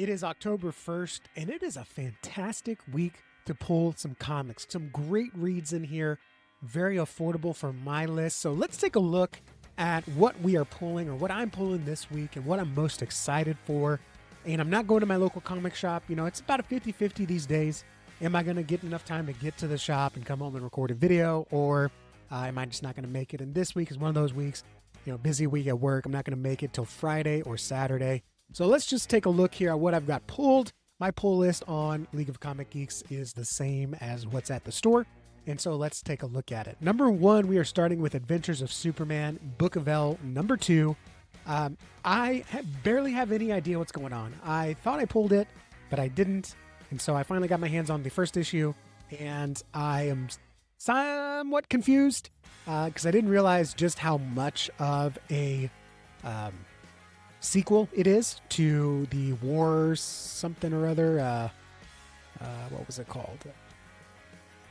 It is October 1st, and it is a fantastic week to pull some comics. Some great reads in here, very affordable for my list. So let's take a look at what we are pulling, or what I'm pulling this week, and what I'm most excited for. And I'm not going to my local comic shop. You know, it's about a 50-50 these days. Am I going to get enough time to get to the shop and come home and record a video, or am I just not going to make it? And this week is one of those weeks, you know, busy week at work. I'm not going to make it till Friday or Saturday. So let's just take a look here at what I've got pulled. My pull list on League of Comic Geeks is the same as what's at the store. And so let's take a look at it. Number 1, we are starting with Adventures of Superman, Book of L, number 2. I barely have any idea what's going on. I thought I pulled it, but I didn't. And so I finally got my hands on the first issue, and I am somewhat confused because I didn't realize just how much of a sequel it is to the War something or other. What was it called?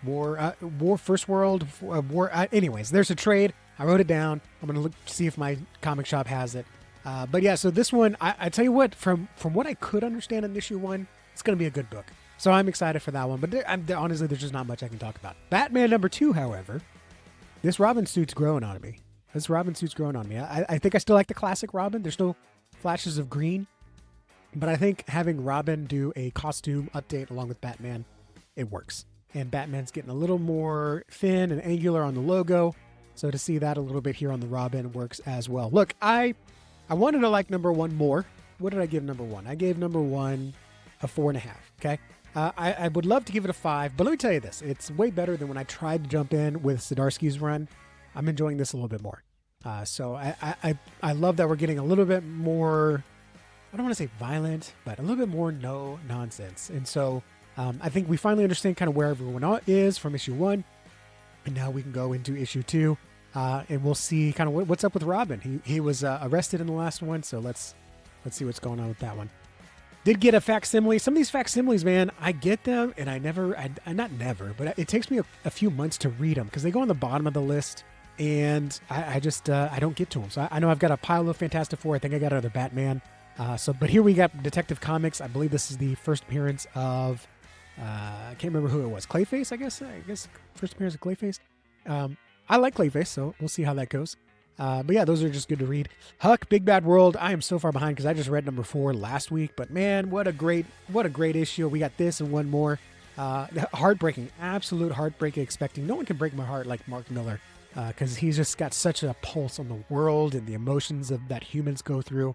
War First World War. Anyways, there's a trade. I wrote it down. I'm gonna look see if my comic shop has it. But yeah, so this one, I tell you what, from what I could understand in issue 1, it's gonna be a good book. So I'm excited for that one. But honestly, there's just not much I can talk about. Batman number 2, however, this Robin suit's growing on me. I think I still like the classic Robin. There's no flashes of green, but I think having Robin do a costume update along with Batman, it works. And Batman's getting a little more thin and angular on the logo, so to see that a little bit here on the Robin works as well. Look, I wanted to like number 1 more. What did I give number 1? I gave number 1 a 4.5. Okay, I would love to give it a 5, but let me tell you this: it's way better than when I tried to jump in with Zdarsky's run. I'm enjoying this a little bit more. So I love that we're getting a little bit more, I don't want to say violent, but a little bit more no nonsense. And so I think we finally understand kind of where everyone is from issue 1. And now we can go into issue 2 and we'll see kind of what's up with Robin. He was arrested in the last one. So let's see what's going on with that one. Did get a facsimile. Some of these facsimiles, man, I get them and I not never, but it takes me a few months to read them because they go on the bottom of the list. And I don't get to them. So I know I've got a pile of Fantastic Four. I think I got another Batman. But here we got Detective Comics. I believe this is the first appearance of, I can't remember who it was. Clayface, I guess first appearance of Clayface. I like Clayface, so we'll see how that goes. But yeah, those are just good to read. Huck, Big Bad World. I am so far behind because I just read number 4 last week. But man, what a great issue. We got this and one more. Heartbreaking, absolute heartbreaking. Expecting no one can break my heart like Mark Miller. Because he's just got such a pulse on the world and the emotions that humans go through.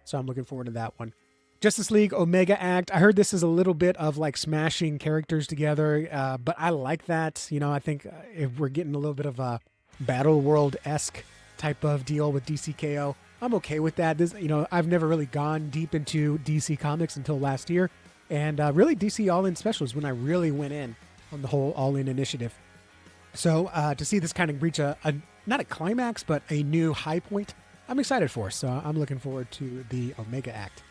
So I'm looking forward to that one. Justice League Omega Act. I heard this is a little bit of like smashing characters together, but I like that. You know, I think if we're getting a little bit of a Battle World-esque type of deal with DCKO, I'm okay with that. This, you know, I've never really gone deep into DC Comics until last year. And really DC All-In Specials when I really went in on the whole All-In initiative. So to see this kind of reach a not a climax, but a new high point, I'm excited for. So I'm looking forward to the Omega Act.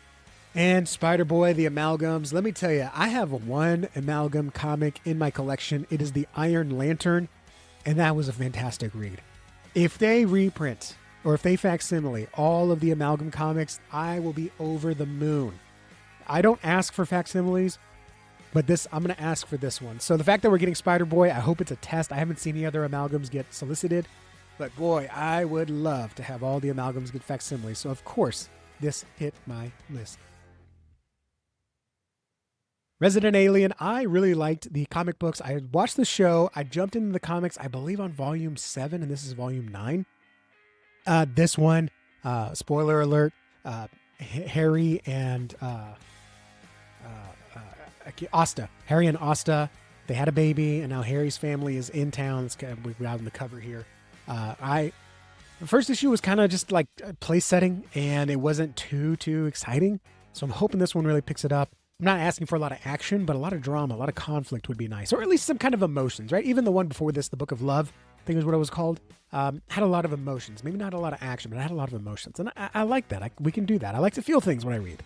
And Spiderboy, the Amalgams. Let me tell you, I have one Amalgam comic in my collection. It is the Iron Lantern, and that was a fantastic read. If they reprint, or if they facsimile all of the Amalgam comics, I will be over the moon. I don't ask for facsimiles, but I'm going to ask for this one. So the fact that we're getting Spider-Boy, I hope it's a test. I haven't seen any other Amalgams get solicited. But boy, I would love to have all the Amalgams get facsimiles. So of course, this hit my list. Resident Alien, I really liked the comic books. I watched the show. I jumped into the comics, I believe on volume 7, and this is volume 9. This one, spoiler alert, Harry and... Harry and Asta, they had a baby, and now Harry's family is in town. We got on the cover here. The first issue was kind of just like a place setting, and it wasn't too exciting. So I'm hoping this one really picks it up. I'm not asking for a lot of action, but a lot of drama, a lot of conflict would be nice, or at least some kind of emotions, right? Even the one before this, the Book of Love, I think is what it was called, had a lot of emotions. Maybe not a lot of action, but it had a lot of emotions, and I like that. We can do that. I like to feel things when I read.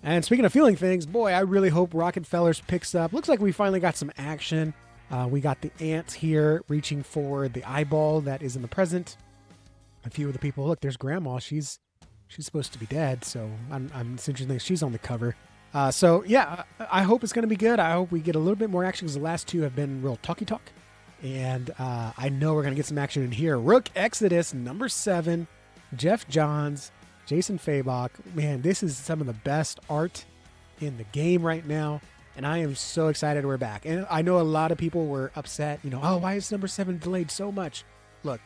And speaking of feeling things, boy, I really hope Rockefellers picks up. Looks like we finally got some action. We got the ants here reaching for the eyeball that is in the present. A few of the people, look, there's Grandma. She's supposed to be dead, so it's interesting she's on the cover. So yeah, I hope it's going to be good. I hope we get a little bit more action because the last two have been real talky talk. And I know we're going to get some action in here. Rook Exodus, number 7, Jeff Johns, Jason Fabok. Man, this is some of the best art in the game right now. And I am so excited we're back. And I know a lot of people were upset, oh, why is number 7 delayed so much? Look,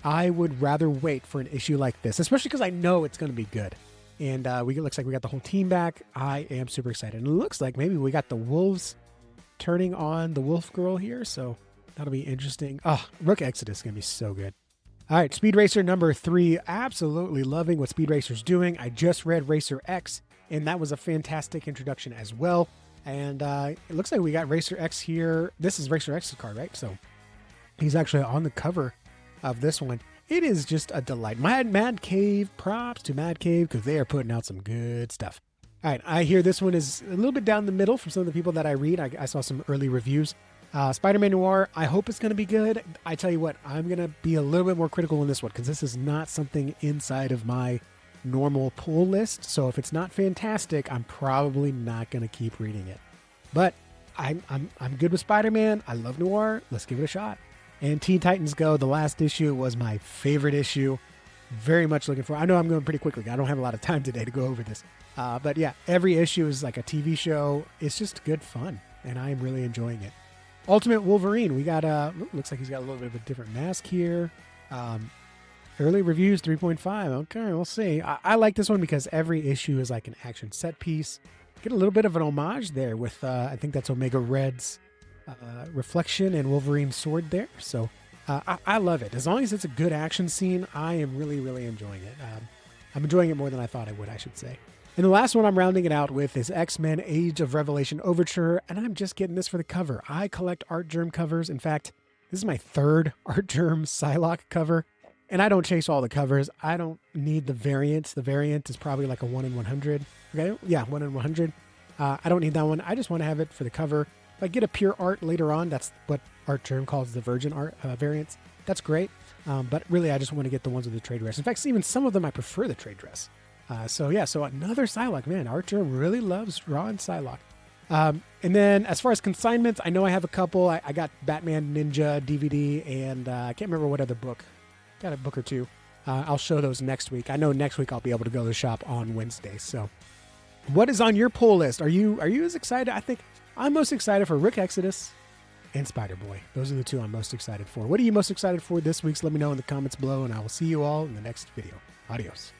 I would rather wait for an issue like this, especially because I know it's going to be good. And it looks like we got the whole team back. I am super excited. And it looks like maybe we got the wolves turning on the wolf girl here. So that'll be interesting. Oh, Rook Exodus is going to be so good. All right, Speed Racer number 3. Absolutely loving what Speed Racer's doing. I just read Racer X, and that was a fantastic introduction as well. And it looks like we got Racer X here. This is Racer X's card, right? So he's actually on the cover of this one. It is just a delight. Mad Cave, props to Mad Cave because they are putting out some good stuff. All right, I hear this one is a little bit down the middle from some of the people that I read. I saw some early reviews. Spider-Man Noir, I hope it's going to be good. I tell you what, I'm going to be a little bit more critical in this one because this is not something inside of my normal pull list. So if it's not fantastic, I'm probably not going to keep reading it. But I'm good with Spider-Man. I love Noir. Let's give it a shot. And Teen Titans Go, the last issue was my favorite issue. Very much looking for. I know I'm going pretty quickly. I don't have a lot of time today to go over this. But yeah, every issue is like a TV show. It's just good fun, and I am really enjoying it. Ultimate Wolverine. We got looks like he's got a little bit of a different mask here. Early reviews 3.5. Okay, we'll see. I like this one because every issue is like an action set piece. Get a little bit of an homage there with I think that's Omega Red's reflection and Wolverine's sword there. So I love it. As long as it's a good action scene, I am really, really enjoying it. I'm enjoying it more than I thought I would, I should say. And the last one I'm rounding it out with is X-Men Age of Revelation Overture, and I'm just getting this for the cover. I collect Artgerm covers. In fact, this is my 3rd Artgerm Psylocke cover, and I don't chase all the covers. I don't need the variants. The variant is probably like a 1 in 100. Okay, yeah, 1 in 100. I don't need that one. I just want to have it for the cover. If I get a pure art later on, that's what Artgerm calls the virgin art variants. That's great, but really I just want to get the ones with the trade dress. In fact, even some of them I prefer the trade dress. So another Psylocke. Man, Artgerm really loves drawing Psylocke. And then as far as consignments, I know I have a couple. I got Batman Ninja DVD, and I can't remember what other book. Got a book or two. I'll show those next week. I know next week I'll be able to go to the shop on Wednesday. So what is on your pull list? Are you as excited? I think I'm most excited for Rook Exodus and Spiderboy. Those are the two I'm most excited for. What are you most excited for this week? So let me know in the comments below, and I will see you all in the next video. Adios.